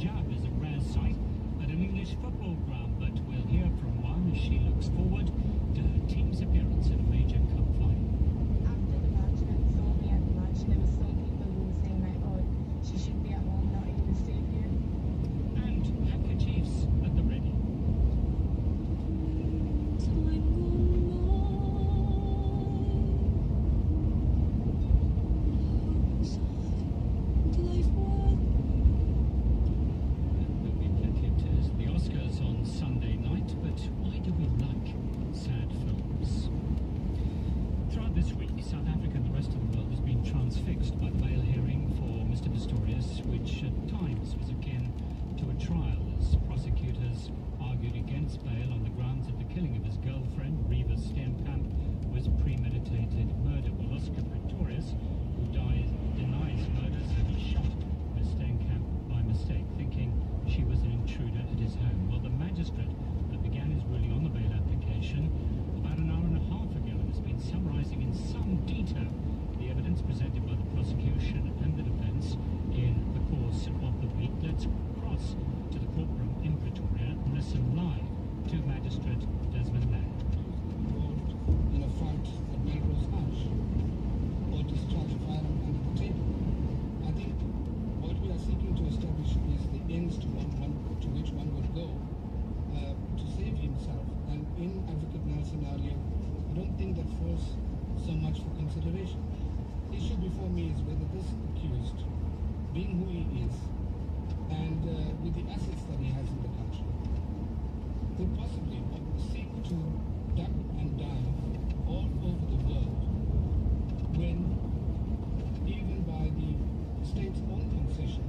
hijab is a rare sight at an English football ground, but we'll hear from one as she looks forward to her team's appearance in a major cup final. After the match and saw me at the match, there were some people who were saying like, oh, she should be at home, not in the stadium. And handkerchiefs at the ready. Sunday night, but why do we like sad films? Throughout this week, South Africa and the rest of the world has been transfixed by the bail hearing for Mr. Pistorius, which at times was akin to a trial as prosecutors argued against bail on the grounds that the killing of his girlfriend, Reva Steenkamp, was premeditated murder. Well, Oscar Pistorius, who denies murders, had shot Ms. Steenkamp by mistake, thinking she was an intruder at his home. Well, the magistrate that began his ruling on the bail application about an hour and a half ago and has been summarising in some detail the evidence presented by the prosecution and the defence in the course of the week. Let's cross to the courtroom in Pretoria and listen live to Magistrate Desmond Nair. Involved in a fight at Melrose House or discharge a firearm under the table. I think what we are seeking to establish is the ends to which one would go to save himself. And in Advocate Nair's scenario, I don't think that falls so much for consideration. The issue before me is whether this accused, being who he is, and with the assets that he has in the country, could possibly seek to duck and dive all over the world when, even by the state's own concession,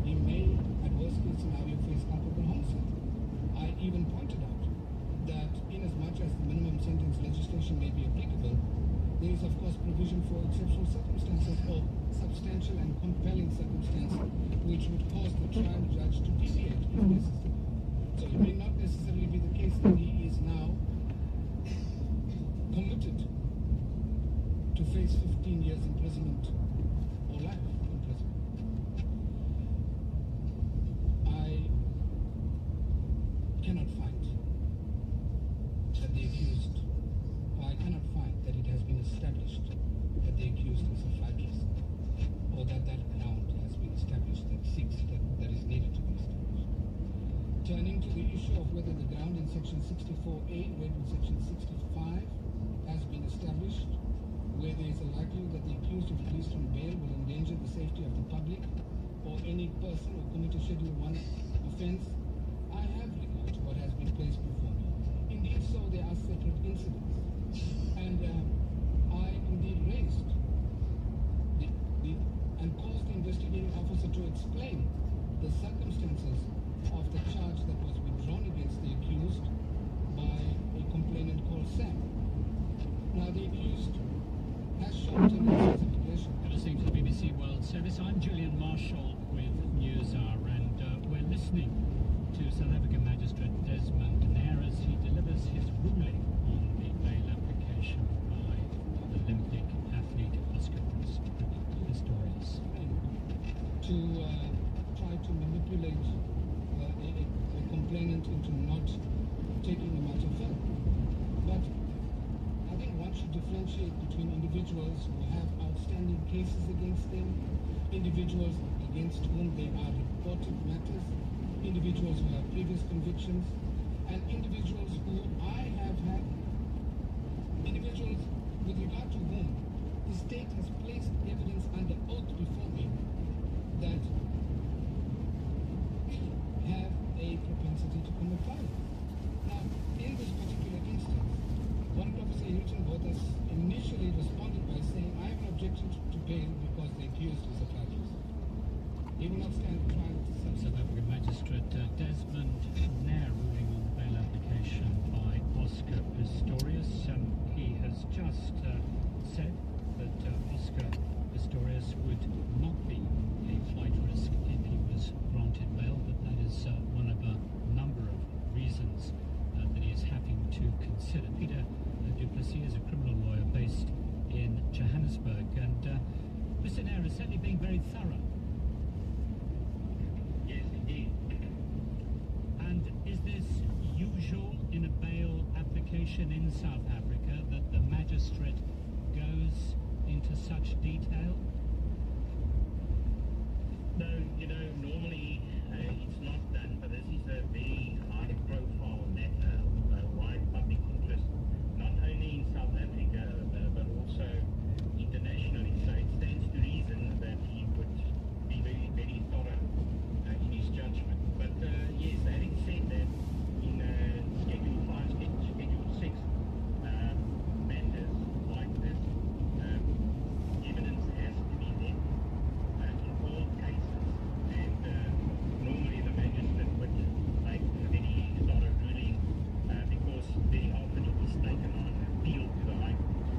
he may, at worst case scenario, face culpable homicide. I even pointed out that in as much as the minimum sentence legislation may be applicable, there is of course provision for exceptional circumstances or substantial and compelling circumstances which would cause the trial judge to deviate if necessary. So it may not necessarily be the case that he is now committed to face 15 years imprisonment or life imprisonment. I cannot find that the accused, or I cannot find that it has been established that the accused is a flight risk, or that ground has been established that is needed to be established. Turning to the issue of whether the ground in section 64A, read in section 65, has been established, where there is a likelihood that the accused, if released on bail, will endanger the safety of the public or any person or commit a Schedule 1 offence, I have regard to what has been placed before me. Indeed so, there are separate incidents. And I indeed raised and caused the investigating officer to explain the circumstances of the charge that was withdrawn against the accused by a complainant called Sam. Now the accused has shown tendencies of aggression. You're listening to the BBC World Service. I'm Julian Marshall with NewsHour, and we're listening to South African Magistrate Desmond Nair as he delivers his ruling on the bail application by Olympic athlete Oscar Pistorius. To try to manipulate a complainant into not taking the matter further. But I think one should differentiate between individuals who have outstanding cases against them, individuals against whom they are reported matters, individuals who have previous convictions, and individuals who I have had, individuals with regard to whom the state has placed evidence under oath before me that have a propensity to commit violence. Now, in this particular instance, Warrant Officer Newton Bottas initially responded by saying, I have an objection to bail because the accused is a flight risk. He will not stand trial to South African Magistrate Desmond Nair ruling on the bail application by Oscar Pistorius. He has just said that Oscar Pistorius would not be a flight risk if he was granted bail, but that is one of a number of reasons that he is having to consider. Peter du Plessis is a criminal lawyer based in Johannesburg, and Mr. Nair is certainly being very thorough. Yes, unusual in a bail application in South Africa that the magistrate goes into such detail? No, normally it's not done, but this is a very high-profile matter of wide public interest, not only in South Africa, but also internationally. So it stands to reason that he would be very, very thorough in his judgment. But yes, having said that, in Schedule 5, Schedule 6 matters like this, evidence has to be there in all cases, and normally the magistrate would make a very thorough ruling because very often it is taken on appeal to the High Court.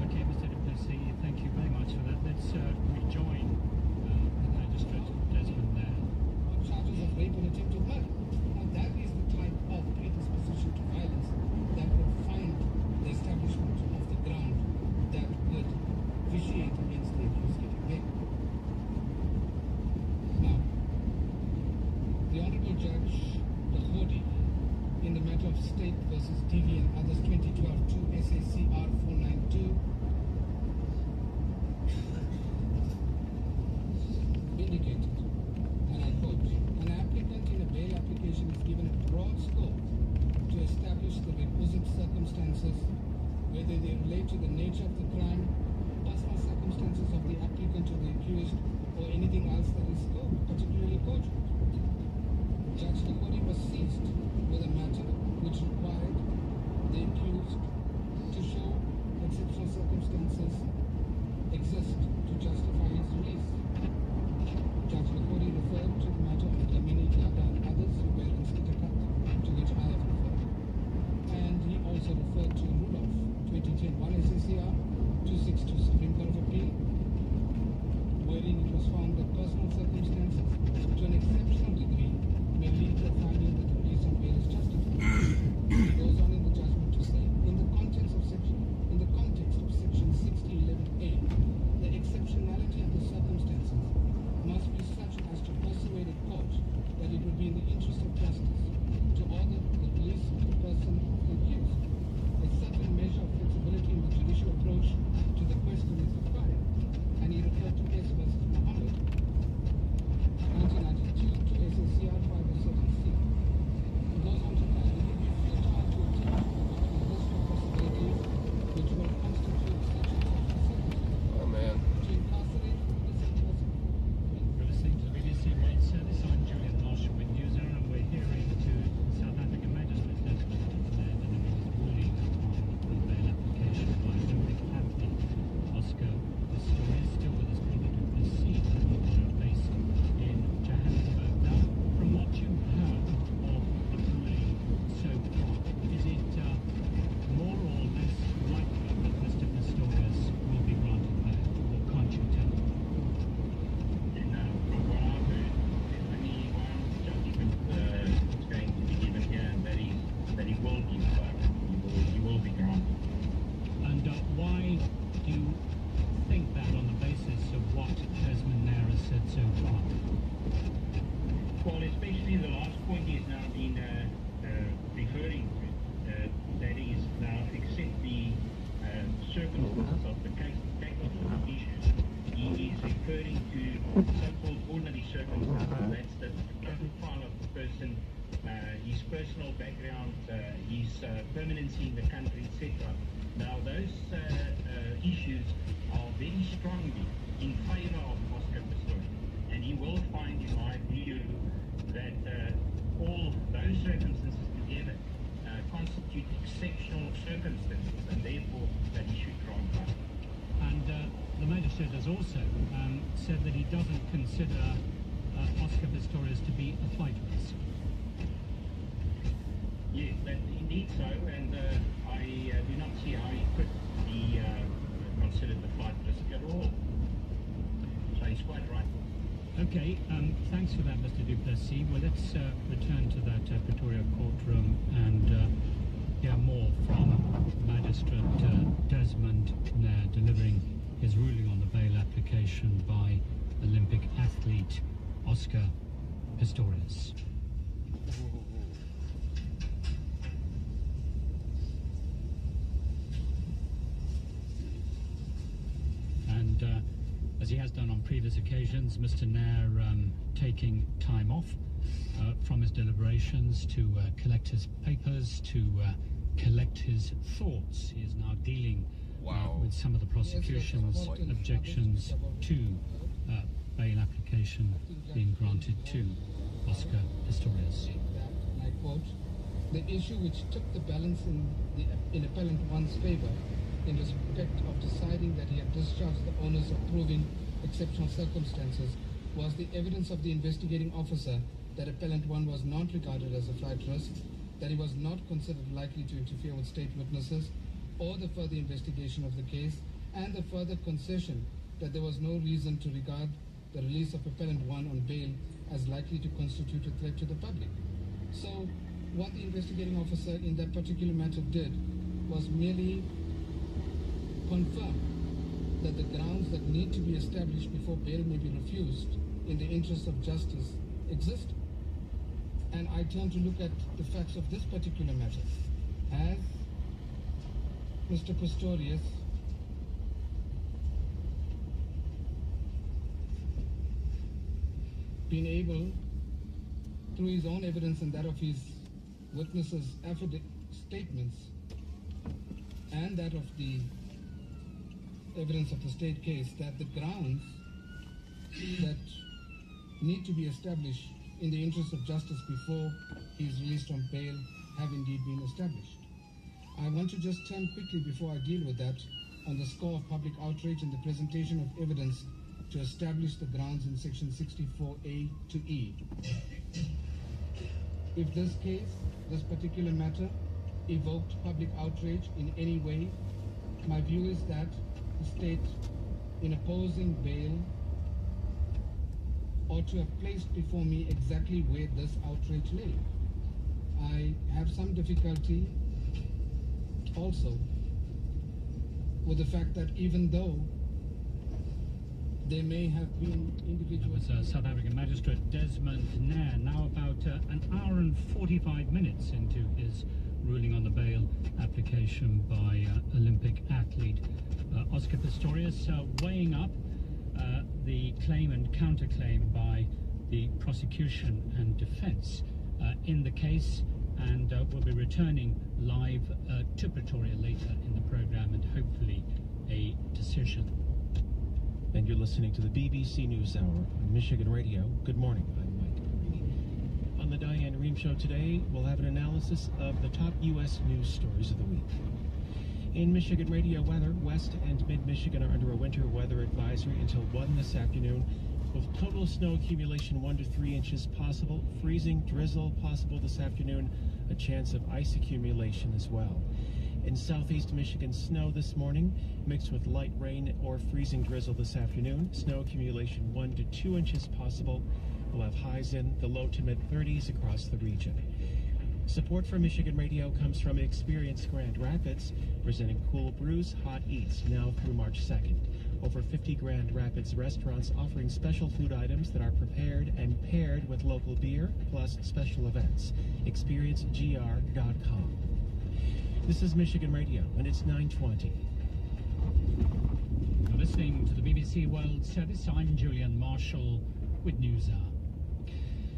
Okay, Mr. du Plessis, thank you very much for that. Let's rejoin the magistrate Desmond there. On charges of rape and attempted murder. Now that is the type of predisposition to violence that would find the establishment of the ground that would vitiate against the accused getting bail. Now, the Honourable Judge Lahodi, in the matter of State versus DV and others 2012-2 SACR 492, indicated, and I quote, an applicant in a bail application is given a broad scope to establish the requisite circumstances, whether they relate to the nature of the crime, personal circumstances of the applicant or the accused, or anything else that is particularly cogent. Judge Lahodi was seized with a matter which required the accused to show exceptional circumstances exist to justify his release. Judge Lahodi referred to the matter of Lamini Dada and others who were in Skitakat, to which I have referred. And he also referred to Rudolph, 2010 1 SACR 262 Supreme Court of Appeal, wherein it was found that personal circumstances to an exceptional degree may lead to a finding that the release on bail is justified. He goes on in the judgment to say, in the context of section 6011A, the exceptionality of the circumstances must be such as to persuade a court that it would be in the interest of justice to order the release of the person accused. A certain measure of flexibility in the judicial approach to the question is required, and he referred to S versus Muhammad, 1992 to SACR 507C. He goes on to add, it would be futile to attempt to provide a list of possibilities which will constitute such and such a circumstance. Oh man. To incarcerate the innocent person. You're listening to the BBC World Service. I'm Julian Marshall with NewsHour, and we're hearing to South African Magistrate Desmond there delivering his ruling on the bail application by Olympic athlete Oscar Pistorius. Still with us, Peter du Plessis, based in Johannesburg. Now, from what you've heard of the ruling so far, is it more or less likely that Mr. Pistorius will be granted bail, or can't you tell? From what I've heard, there's only one judgment that's going to be given here, and that he will be granted. He will be granted. And why do you think that on the basis of what Desmond Nair has said so far? Well, especially the last point he's now been referring to, that is now accept the circumstances of the case, take off the issues. He is referring to so-called ordinary circumstances. That's the profile of the person, his personal background, his permanency in the country, etc. Now, those issues are very strongly in favor of Oscar Pistorius, and he will find, in my view, that all those circumstances together constitute exceptional circumstances, and therefore that he should grant bail. And the magistrate has also said that he doesn't consider Oscar Pistorius to be a flight risk. Yes, that indeed so, and I do not see how he could be considered a flight risk at all. So he's quite right. Okay, thanks for that, Mr. du Plessis. Well, let's return to that Pretoria courtroom and hear more from Magistrate Desmond Nair delivering his ruling on the bail application by Olympic athlete Oscar Pistorius. he has done on previous occasions, Mr. Nair taking time off from his deliberations to collect his papers, to collect his thoughts. He is now dealing with some of the prosecution's objections to bail application being granted to Oscar Pistorius. That, I quote, the issue which took the balance in appellant one's favor in respect of deciding that he had discharged the onus of proving exceptional circumstances was the evidence of the investigating officer that appellant one was not regarded as a flight risk, that he was not considered likely to interfere with state witnesses or the further investigation of the case, and the further concession that there was no reason to regard the release of appellant one on bail as likely to constitute a threat to the public. So what the investigating officer in that particular matter did was merely confirm that the grounds that need to be established before bail may be refused in the interest of justice exist. And I turn to look at the facts of this particular matter. Has Mr. Pistorius been able, through his own evidence and that of his witnesses' statements and that of the evidence of the state case, that the grounds that need to be established in the interest of justice before he is released on bail have indeed been established. I want to just turn quickly, before I deal with that, on the score of public outrage and the presentation of evidence to establish the grounds in section 64A to E. If this case, this particular matter, evoked public outrage in any way, my view is that the state, in opposing bail, ought to have placed before me exactly where this outrage lay. I have some difficulty also with the fact that even though there may have been individuals... That was South African Magistrate Desmond Nair, now about an hour and 45 minutes into his ruling on the bail application by Olympic athlete Oscar Pistorius, weighing up the claim and counterclaim by the prosecution and defence in the case, and we'll be returning live to Pretoria later in the programme and hopefully a decision. And you're listening to the BBC News Hour on Michigan Radio. Good morning, I'm Mike. On the Diane Rehm Show today, we'll have an analysis of the top U.S. news stories of the week. In Michigan Radio weather, West and Mid-Michigan are under a winter weather advisory until 1 this afternoon, with total snow accumulation 1 to 3 inches possible, freezing drizzle possible this afternoon, a chance of ice accumulation as well. In southeast Michigan, snow this morning, mixed with light rain or freezing drizzle this afternoon, snow accumulation 1 to 2 inches possible. We'll have highs in the low to mid-30s across the region. Support for Michigan Radio comes from Experience Grand Rapids, presenting cool brews, hot eats, now through March 2nd. Over 50 Grand Rapids restaurants offering special food items that are prepared and paired with local beer, plus special events. ExperienceGR.com. This is Michigan Radio, and it's 9:20. You're listening to the BBC World Service. I'm Julian Marshall with NewsHour.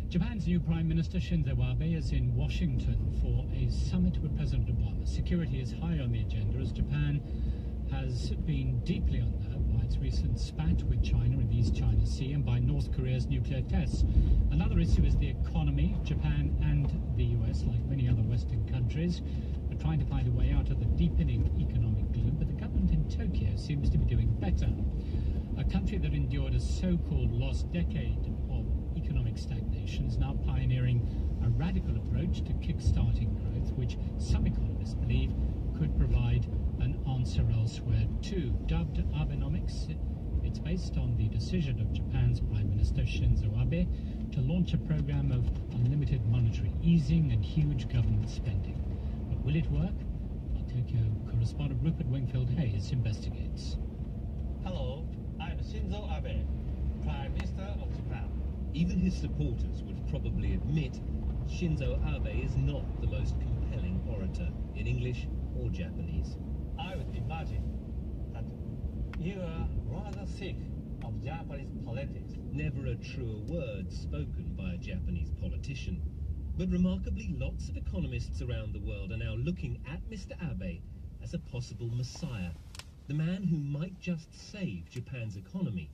Japan's new Prime Minister Shinzo Abe is in Washington for a summit with President Obama. Security is high on the agenda as Japan has been deeply unnerved by its recent spat with China in the East China Sea and by North Korea's nuclear tests. Another issue is the economy. Japan and the US, like many other Western countries, are trying to find a way out of the deepening economic gloom, but the government in Tokyo seems to be doing better. A country that endured a so-called lost decade of economic stagnation is now pioneering a radical approach to kick-starting growth, which some economists believe could provide an answer elsewhere too. Dubbed Abenomics, it's based on the decision of Japan's Prime Minister Shinzo Abe to launch a program of unlimited monetary easing and huge government spending. But will it work? Our Tokyo correspondent Rupert Wingfield-Hayes investigates. Hello, I'm Shinzo Abe, Prime Minister of Japan. Even his supporters would probably admit Shinzo Abe is not the most compelling orator in English or Japanese. I would imagine that you are rather sick of Japanese politics. Never a truer word spoken by a Japanese politician. But remarkably, lots of economists around the world are now looking at Mr. Abe as a possible messiah, the man who might just save Japan's economy.